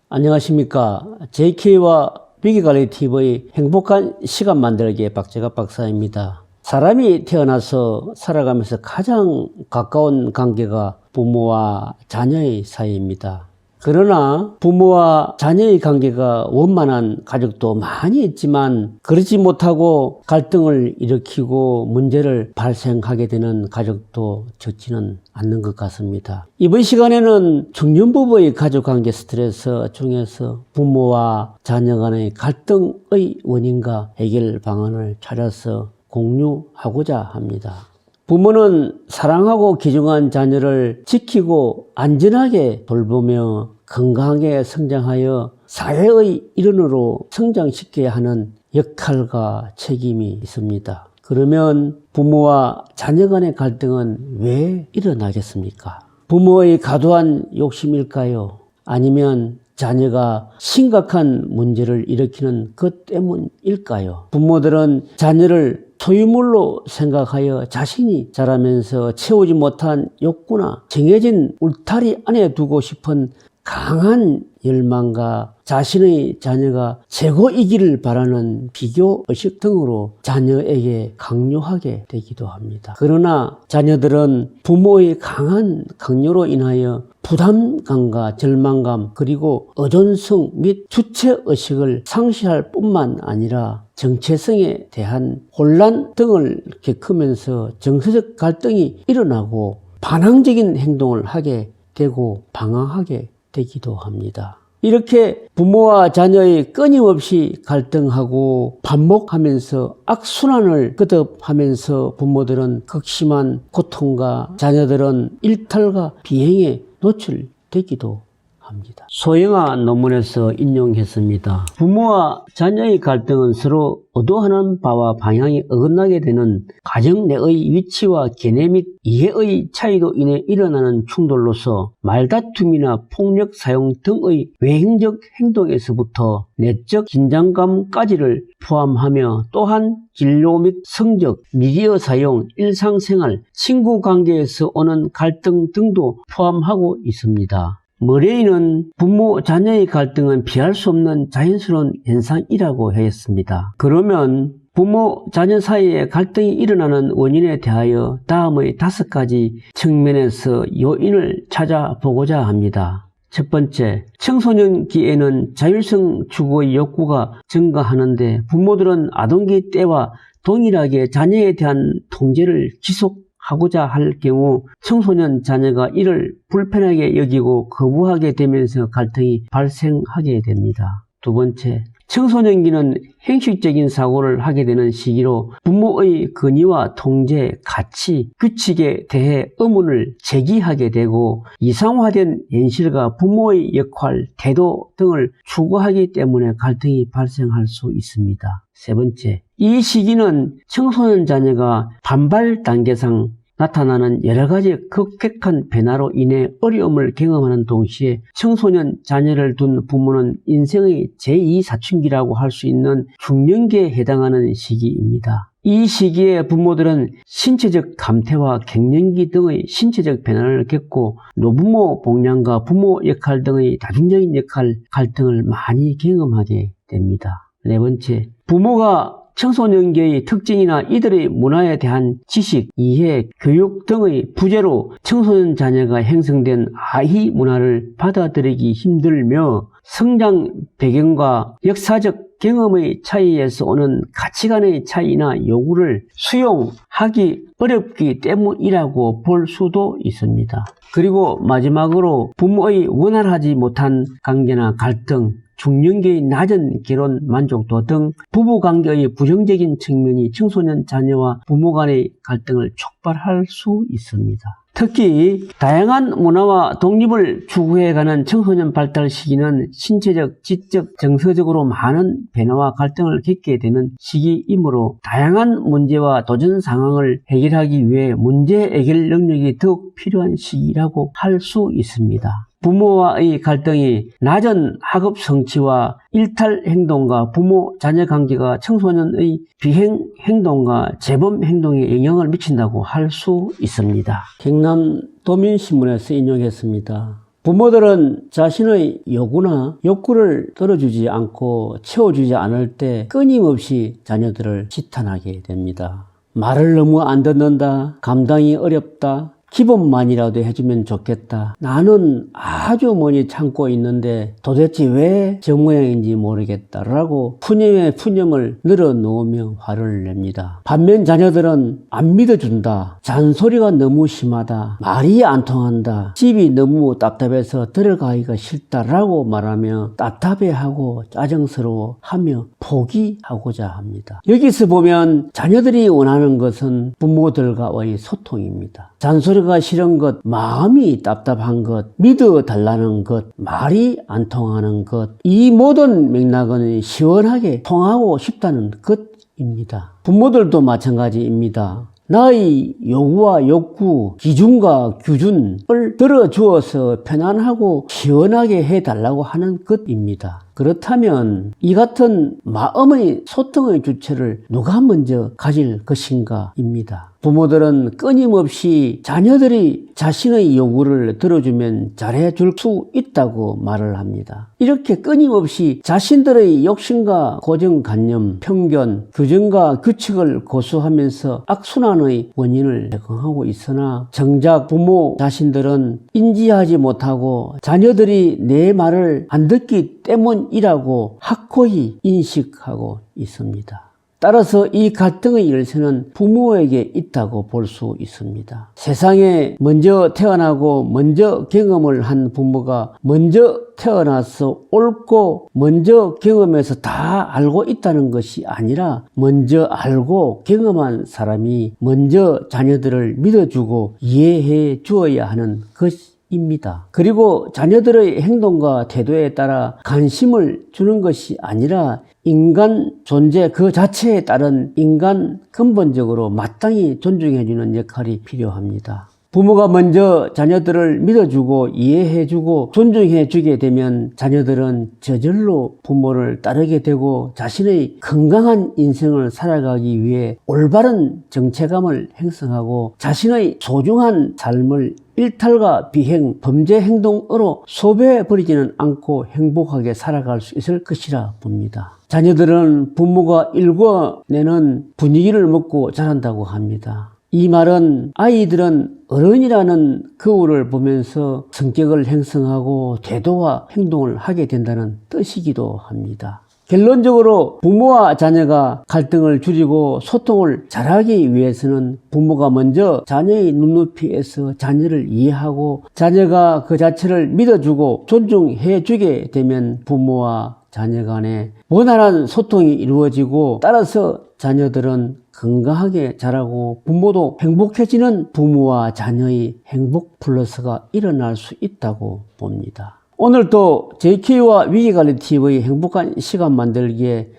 안녕하십니까. JK와 위기관리TV의 행복한 시간 만들기 박재갑 박사입니다. 사람이 태어나서 살아가면서 가장 가까운 관계가 부모와 자녀의 사이입니다. 그러나 부모와 자녀의 관계가 원만한 가족도 많이 있지만 그렇지 못하고 갈등을 일으키고 문제를 발생하게 되는 가족도 적지는 않는 것 같습니다. 이번 시간에는 중년부부의 가족관계 스트레스 중에서 부모와 자녀 간의 갈등의 원인과 해결 방안을 찾아서 공유하고자 합니다. 부모는 사랑하고 귀중한 자녀를 지키고 안전하게 돌보며 건강하게 성장하여 사회의 일원으로 성장시켜야 하는 역할과 책임이 있습니다. 그러면 부모와 자녀 간의 갈등은 왜 일어나겠습니까? 부모의 과도한 욕심일까요? 아니면 자녀가 심각한 문제를 일으키는 것 때문일까요? 부모들은 자녀를 소유물로 생각하여 자신이 자라면서 채우지 못한 욕구나 정해진 울타리 안에 두고 싶은 강한 열망과 자신의 자녀가 최고이기를 바라는 비교의식 등으로 자녀에게 강요하게 되기도 합니다. 그러나 자녀들은 부모의 강한 강요로 인하여 부담감과 절망감 그리고 의존성 및 주체의식을 상실할 뿐만 아니라 정체성에 대한 혼란 등을 겪으면서 정서적 갈등이 일어나고 반항적인 행동을 하게 되고 방황하게 되기도 합니다. 이렇게 부모와 자녀의 끊임없이 갈등하고 반복하면서 악순환을 거듭하면서 부모들은 극심한 고통과 자녀들은 일탈과 비행에 노출되기도 합니다. 소영아 논문에서 인용했습니다. 부모와 자녀의 갈등은 서로 의도하는 바와 방향이 어긋나게 되는 가정 내의 위치와 견해 및 이해의 차이로 인해 일어나는 충돌로서 말다툼이나 폭력 사용 등의 외행적 행동에서부터 내적 긴장감까지를 포함하며 또한 진로 및 성적, 미디어 사용, 일상생활, 친구 관계에서 오는 갈등 등도 포함하고 있습니다. 머레이는 부모, 자녀의 갈등은 피할 수 없는 자연스러운 현상이라고 했습니다. 그러면 부모, 자녀 사이에 갈등이 일어나는 원인에 대하여 다음의 5가지 측면에서 요인을 찾아보고자 합니다. 첫 번째, 청소년기에는 자율성 추구의 욕구가 증가하는데 부모들은 아동기 때와 동일하게 자녀에 대한 통제를 지속하고자 할 경우 청소년 자녀가 이를 불편하게 여기고 거부하게 되면서 갈등이 발생하게 됩니다. 두 번째, 청소년기는 형식적인 사고를 하게 되는 시기로 부모의 권위와 통제, 가치, 규칙에 대해 의문을 제기하게 되고 이상화된 현실과 부모의 역할, 태도 등을 추구하기 때문에 갈등이 발생할 수 있습니다. 세 번째, 이 시기는 청소년 자녀가 반발 단계상 나타나는 여러가지 급격한 변화로 인해 어려움을 경험하는 동시에 청소년 자녀를 둔 부모는 인생의 제2사춘기라고 할 수 있는 중년기에 해당하는 시기입니다. 이 시기에 부모들은 신체적 감퇴와 갱년기 등의 신체적 변화를 겪고 노부모 복량과 부모 역할 등의 다중적인 역할 갈등을 많이 경험하게 됩니다. 네 번째, 부모가 청소년기의 특징이나 이들의 문화에 대한 지식, 이해, 교육 등의 부재로 청소년 자녀가 형성된 아이 문화를 받아들이기 힘들며 성장 배경과 역사적 경험의 차이에서 오는 가치관의 차이나 요구를 수용하기 어렵기 때문이라고 볼 수도 있습니다. 그리고 마지막으로 부모의 원활하지 못한 관계나 갈등, 중년기의 낮은 결혼 만족도 등 부부관계의 부정적인 측면이 청소년 자녀와 부모 간의 갈등을 촉발할 수 있습니다. 특히 다양한 문화와 독립을 추구해가는 청소년 발달 시기는 신체적, 지적, 정서적으로 많은 변화와 갈등을 겪게 되는 시기이므로 다양한 문제와 도전 상황을 해결하기 위해 문제 해결 능력이 더욱 필요한 시기라고 할 수 있습니다. 부모와의 갈등이 낮은 학업 성취와 일탈 행동과 부모 자녀 관계가 청소년의 비행 행동과 재범 행동에 영향을 미친다고 할 수 있습니다. 경남 도민신문에서 인용했습니다. 부모들은 자신의 요구나 욕구를 들어주지 않고 채워주지 않을 때 끊임없이 자녀들을 지탄하게 됩니다. 말을 너무 안 듣는다, 감당이 어렵다, 기본만이라도 해주면 좋겠다. 나는 아주 많이 참고 있는데 도대체 왜 저 모양인지 모르겠다 라고 푸념에 푸념을 늘어놓으며 화를 냅니다. 반면 자녀들은 안 믿어준다, 잔소리가 너무 심하다, 말이 안 통한다, 집이 너무 답답해서 들어가기가 싫다라고 말하며 답답해하고 짜증스러워하며 포기하고자 합니다. 여기서 보면 자녀들이 원하는 것은 부모들과의 소통입니다. 잔소리가 싫은 것, 마음이 답답한 것, 믿어달라는 것, 말이 안 통하는 것, 이 모든 맥락은 시원하게 통하고 싶다는 것입니다. 부모들도 마찬가지입니다. 나의 요구와 욕구, 기준과 규준을 들어주어서 편안하고 시원하게 해달라고 하는 것입니다. 그렇다면 이 같은 마음의 소통의 주체를 누가 먼저 가질 것인가입니다. 부모들은 끊임없이 자녀들이 자신의 요구를 들어주면 잘해줄 수 있다고 말을 합니다. 이렇게 끊임없이 자신들의 욕심과 고정관념, 편견, 규정과 규칙을 고수하면서 악순환의 원인을 제공하고 있으나 정작 부모 자신들은 인지하지 못하고 자녀들이 내 말을 안 듣기 때문이라고 확고히 인식하고 있습니다. 따라서 이 갈등의 열쇠는 부모에게 있다고 볼 수 있습니다. 세상에 먼저 태어나고 먼저 경험을 한 부모가 먼저 태어나서 옳고 먼저 경험해서 다 알고 있다는 것이 아니라 먼저 알고 경험한 사람이 먼저 자녀들을 믿어주고 이해해 주어야 하는 것입니다. 그리고 자녀들의 행동과 태도에 따라 관심을 주는 것이 아니라 인간 존재 그 자체에 따른 인간 근본적으로 마땅히 존중해주는 역할이 필요합니다. 부모가 먼저 자녀들을 믿어주고 이해해주고 존중해주게 되면 자녀들은 저절로 부모를 따르게 되고 자신의 건강한 인생을 살아가기 위해 올바른 정체감을 형성하고 자신의 소중한 삶을 일탈과 비행, 범죄 행동으로 소비해버리지는 않고 행복하게 살아갈 수 있을 것이라 봅니다. 자녀들은 부모가 일궈내는 분위기를 먹고 자란다고 합니다. 이 말은 아이들은 어른이라는 거울을 보면서 성격을 형성하고 태도와 행동을 하게 된다는 뜻이기도 합니다. 결론적으로 부모와 자녀가 갈등을 줄이고 소통을 잘하기 위해서는 부모가 먼저 자녀의 눈높이에서 자녀를 이해하고 자녀가 그 자체를 믿어주고 존중해주게 되면 부모와 자녀 간에 원활한 소통이 이루어지고 따라서 자녀들은 건강하게 자라고 부모도 행복해지는 부모와 자녀의 행복 플러스가 일어날 수 있다고 봅니다. 오늘도 JK와 위기관리TV의 행복한 시간 만들기에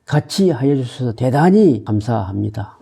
같이 하여 주셔서 대단히 감사합니다.